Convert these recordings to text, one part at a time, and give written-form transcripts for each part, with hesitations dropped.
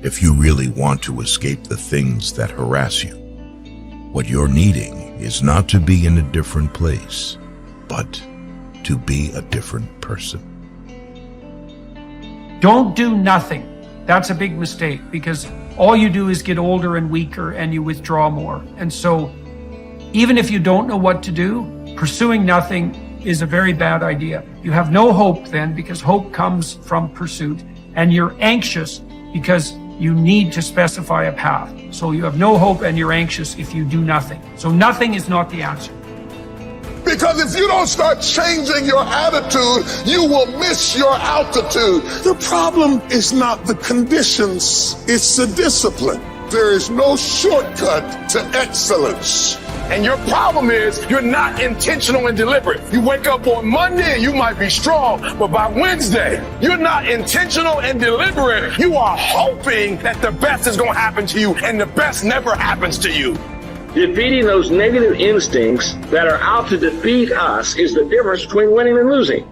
If you really want to escape the things that harass you, what you're needing is not to be in a different place, but to be a different person. Don't do nothing. That's a big mistake, because all you do is get older and weaker and you withdraw more. And so even if you don't know what to do, pursuing nothing is a very bad idea. You have no hope then, because hope comes from pursuit, and you're anxious because you need to specify a path. So you have no hope and you're anxious if you do nothing. So nothing is not the answer. Because if you don't start changing your attitude, you will miss your altitude. The problem is not the conditions, it's the discipline. There is no shortcut to excellence. And your problem is you're not intentional and deliberate. You wake up on Monday and you might be strong, but by Wednesday, you're not intentional and deliberate. You are hoping that the best is going to happen to you, and the best never happens to you. Defeating those negative instincts that are out to defeat us is the difference between winning and losing.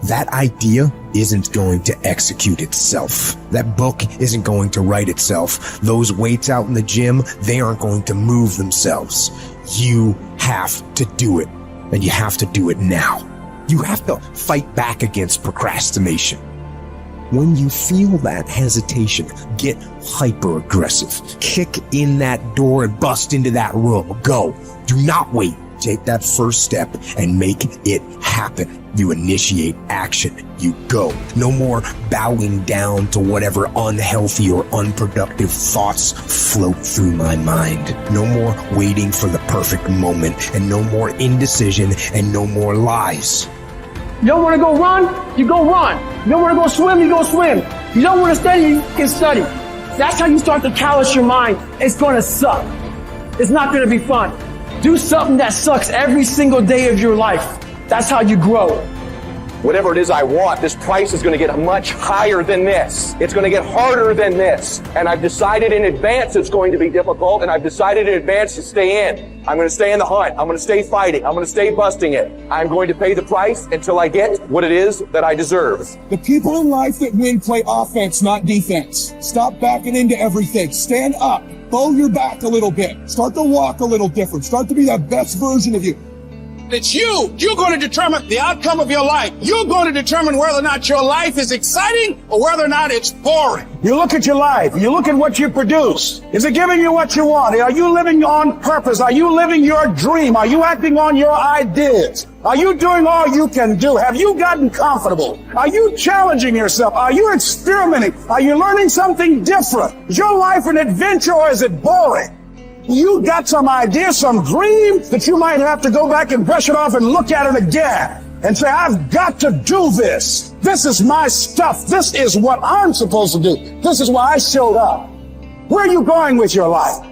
That idea isn't going to execute itself. That book isn't going to write itself. Those weights out in the gym, they aren't going to move themselves. You have to do it, and you have to do it now. You have to fight back against procrastination. When you feel that hesitation, get hyper-aggressive. Kick in that door and bust into that room. Go. Do not wait. Take that first step and make it happen. You initiate action. You go. No more bowing down to whatever unhealthy or unproductive thoughts float through my mind. No more waiting for the perfect moment, and no more indecision, and no more lies. You don't want to go run, you go run. You don't want to go swim, you go swim. You don't want to study, you can study. That's how you start to callous your mind. It's going to suck. It's not going to be fun. Do something that sucks every single day of your life. That's how you grow. Whatever it is I want, this price is going to get much higher than this. It's going to get harder than this. And I've decided in advance it's going to be difficult, and I've decided in advance to stay in. I'm going to stay in the hunt. I'm going to stay fighting. I'm going to stay busting it. I'm going to pay the price until I get what it is that I deserve. The people in life that win play offense, not defense. Stop backing into everything. Stand up. Bow your back a little bit. Start to walk a little different. Start to be that best version of you. It's you. You're going to determine the outcome of your life. You're going to determine whether or not your life is exciting or whether or not it's boring. You look at your life. You look at what you produce. Is it giving you what you want? Are you living on purpose? Are you living your dream? Are you acting on your ideas? Are you doing all you can do? Have you gotten comfortable? Are you challenging yourself? Are you experimenting? Are you learning something different? Is your life an adventure, or is it boring? You got some idea, some dream that you might have to go back and brush it off and look at it again and say, I've got to do this. This is my stuff. This is what I'm supposed to do. This is why I showed up. Where are you going with your life?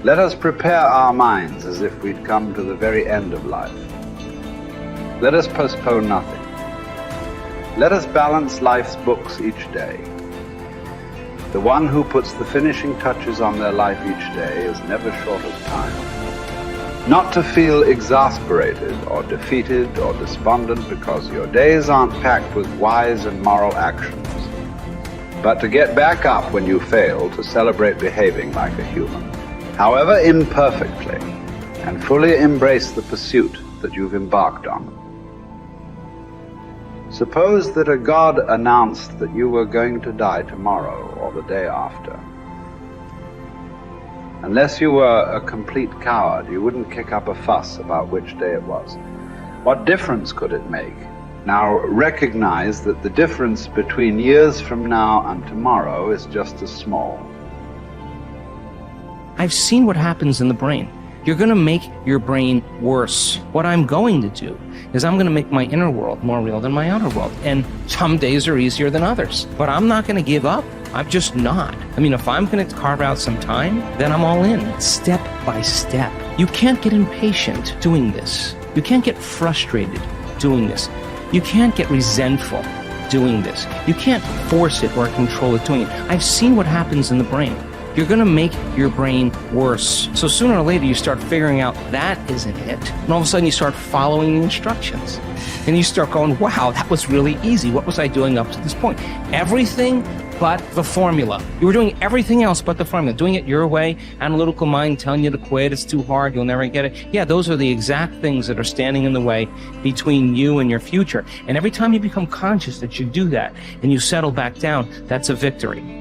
Let us prepare our minds as if we'd come to the very end of life. Let us postpone nothing. Let us balance life's books each day. The one who puts the finishing touches on their life each day is never short of time. Not to feel exasperated or defeated or despondent because your days aren't packed with wise and moral actions, but to get back up when you fail, to celebrate behaving like a human, however imperfectly, and fully embrace the pursuit that you've embarked on. Suppose that a God announced that you were going to die tomorrow or the day after. Unless you were a complete coward, you wouldn't kick up a fuss about which day it was. What difference could it make? Now recognize that the difference between years from now and tomorrow is just as small. I've seen what happens in the brain. You're going to make your brain worse. What I'm going to do is I'm going to make my inner world more real than my outer world. And some days are easier than others. But I'm not going to give up. I'm just not. I mean, if I'm going to carve out some time, then I'm all in, step by step. You can't get impatient doing this. You can't get frustrated doing this. You can't get resentful doing this. You can't force it or control it doing it. I've seen what happens in the brain. you're going to make your brain worse. So sooner or later, you start figuring out that isn't it. And all of a sudden, you start following the instructions. And you start going, wow, that was really easy. What was I doing up to this point? Everything but the formula. You were doing everything else but the formula. Doing it your way, analytical mind telling you to quit, it's too hard, you'll never get it. Yeah, those are the exact things that are standing in the way between you and your future. And every time you become conscious that you do that and you settle back down, that's a victory.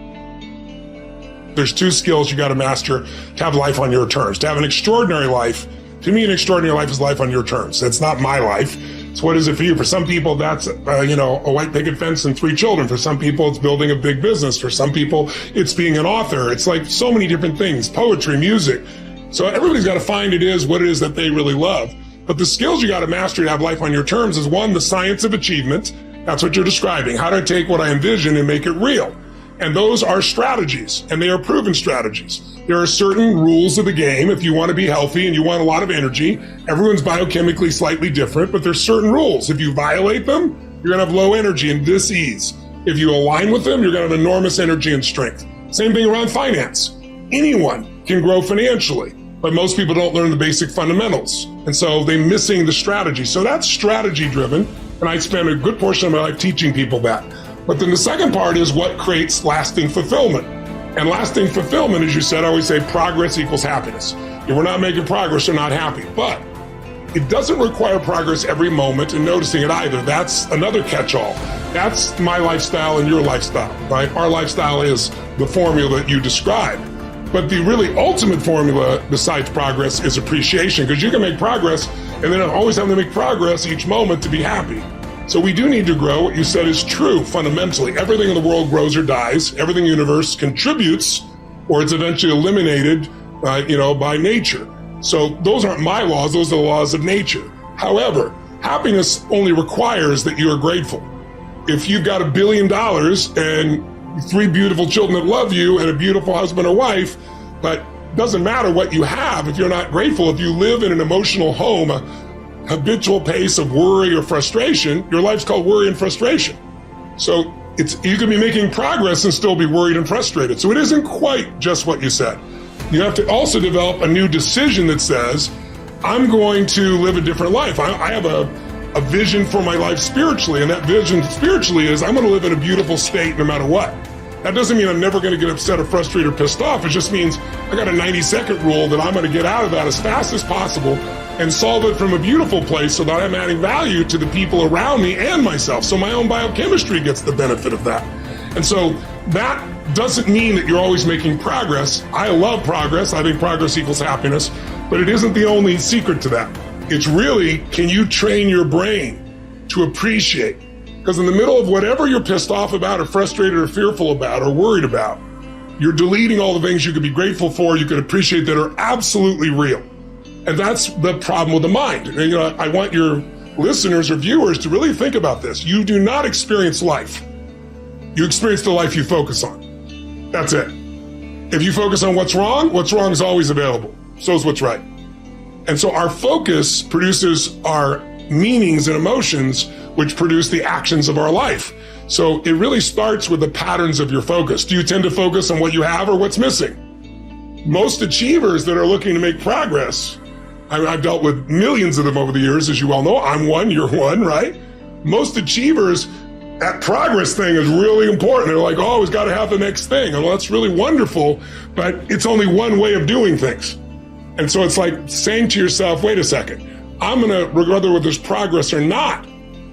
There's two skills you got to master to have life on your terms. To have an extraordinary life, to me, an extraordinary life is life on your terms. That's not my life. So what is it for you? For some people, that's, a white picket fence and 3 children. For some people, it's building a big business. For some people, it's being an author. It's like so many different things, poetry, music. So everybody's got to find what it is that they really love. But the skills you got to master to have life on your terms is, one, the science of achievement. That's what you're describing. How do I take what I envision and make it real? And those are strategies, and they are proven strategies. There are certain rules of the game. If you want to be healthy and you want a lot of energy, everyone's biochemically slightly different, but there's certain rules. If you violate them, you're going to have low energy and dis-ease. If you align with them, you're going to have enormous energy and strength. Same thing around finance. Anyone can grow financially, but most people don't learn the basic fundamentals. And so they're missing the strategy. So that's strategy driven. And I spend a good portion of my life teaching people that. But then the second part is what creates lasting fulfillment. And lasting fulfillment, as you said, I always say progress equals happiness. If we're not making progress, we're not happy. But it doesn't require progress every moment and noticing it either. That's another catch-all. That's my lifestyle and your lifestyle, right? Our lifestyle is the formula that you described. But the really ultimate formula besides progress is appreciation, because you can make progress and then always have to make progress each moment to be happy. So we do need to grow. What you said is true fundamentally. Everything in the world grows or dies. Everything in the universe contributes, or it's eventually eliminated, by nature. So those aren't my laws. Those are the laws of nature. However, happiness only requires that you are grateful. If you've got $1 billion and 3 beautiful children that love you and a beautiful husband or wife, but it doesn't matter what you have if you're not grateful. If you live in an emotional home, habitual pace of worry or frustration, your life's called worry and frustration. So you can be making progress and still be worried and frustrated. So it isn't quite just what you said. You have to also develop a new decision that says, I'm going to live a different life. I have a vision for my life spiritually, and that vision spiritually is I'm going to live in a beautiful state no matter what. That doesn't mean I'm never going to get upset or frustrated or pissed off. It just means I got a 90-second rule that I'm going to get out of that as fast as possible and solve it from a beautiful place so that I'm adding value to the people around me and myself. So my own biochemistry gets the benefit of that. And so that doesn't mean that you're always making progress. I love progress. I think progress equals happiness, but it isn't the only secret to that. It's really, can you train your brain to appreciate? Because in the middle of whatever you're pissed off about or frustrated or fearful about or worried about, you're deleting all the things you could be grateful for, you could appreciate that are absolutely real. And that's the problem with the mind. And, I want your listeners or viewers to really think about this. You do not experience life. You experience the life you focus on. That's it. If you focus on what's wrong is always available. So is what's right. And so our focus produces our meanings and emotions, which produce the actions of our life. So it really starts with the patterns of your focus. Do you tend to focus on what you have or what's missing? Most achievers that are looking to make progress, I've dealt with millions of them over the years, as you well know. I'm one, you're one, right? Most achievers, that progress thing is really important. They're like, oh, always got to have the next thing. And well, that's really wonderful, but it's only one way of doing things. And so it's like saying to yourself, wait a second, I'm going to, whether there's progress or not,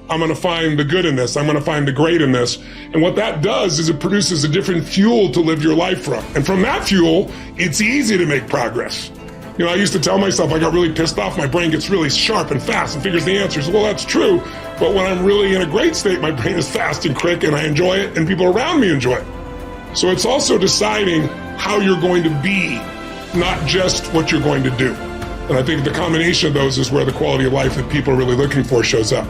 I'm going to find the good in this. I'm going to find the great in this. And what that does is it produces a different fuel to live your life from. And from that fuel, it's easy to make progress. I used to tell myself I got really pissed off. My brain gets really sharp and fast and figures the answers. Well, that's true. But when I'm really in a great state, my brain is fast and quick and I enjoy it and people around me enjoy it. So it's also deciding how you're going to be, not just what you're going to do. And I think the combination of those is where the quality of life that people are really looking for shows up.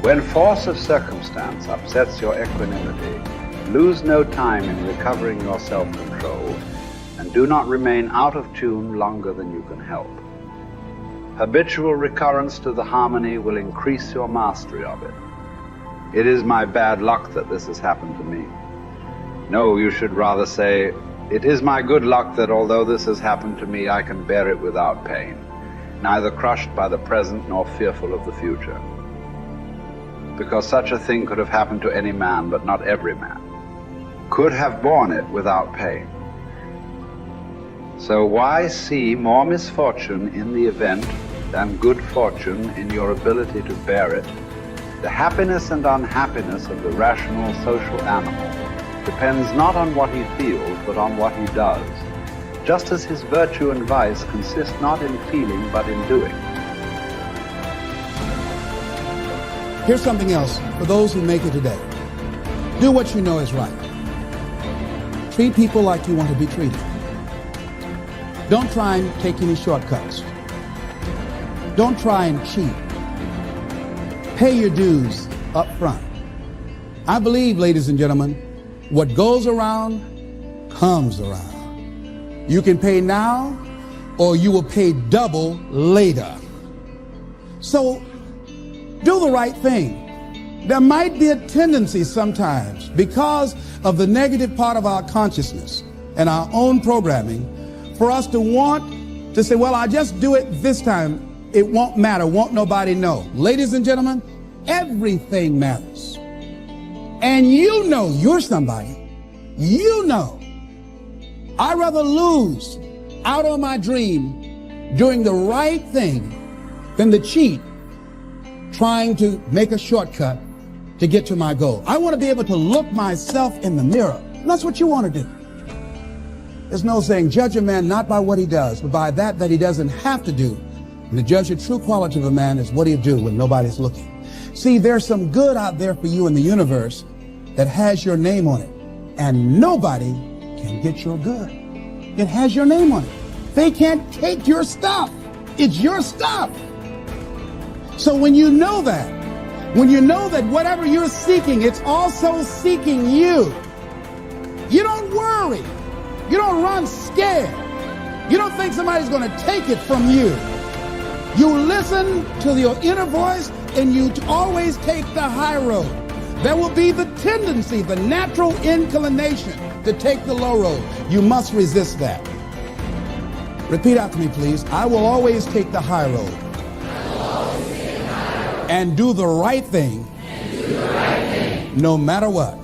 When force of circumstance upsets your equanimity, lose no time in recovering your self-control, and do not remain out of tune longer than you can help. Habitual recurrence to the harmony will increase your mastery of it. It is my bad luck that this has happened to me. No, you should rather say, it is my good luck that although this has happened to me, I can bear it without pain, neither crushed by the present nor fearful of the future. Because such a thing could have happened to any man, but not every man could have borne it without pain. So why see more misfortune in the event than good fortune in your ability to bear it? The happiness and unhappiness of the rational social animal depends not on what he feels, but on what he does, just as his virtue and vice consist not in feeling, but in doing. Here's something else for those who make it today. Do what you know is right. Treat people like you want to be treated. Don't try and take any shortcuts. Don't try and cheat. Pay your dues up front. I believe, ladies and gentlemen, what goes around comes around. You can pay now or you will pay double later. So do the right thing. There might be a tendency sometimes, because of the negative part of our consciousness and our own programming, for us to want to say, well, I'll just do it this time. It won't matter. Won't nobody know. Ladies and gentlemen, everything matters. And you know you're somebody. You know. I'd rather lose out on my dream doing the right thing than to cheat trying to make a shortcut to get to my goal. I want to be able to look myself in the mirror. And that's what you want to do. There's no saying, judge a man not by what he does, but by that he doesn't have to do. And to judge the true quality of a man is what he'll do when nobody's looking. See, there's some good out there for you in the universe that has your name on it. And nobody can get your good. It has your name on it. They can't take your stuff. It's your stuff. So when you know that whatever you're seeking, it's also seeking you. You don't worry. You don't run scared. You don't think somebody's going to take it from you. You listen to your inner voice and you always take the high road. There will be the tendency, the natural inclination to take the low road. You must resist that. Repeat after me, please. I will always take the high road. And do the right thing, no matter what.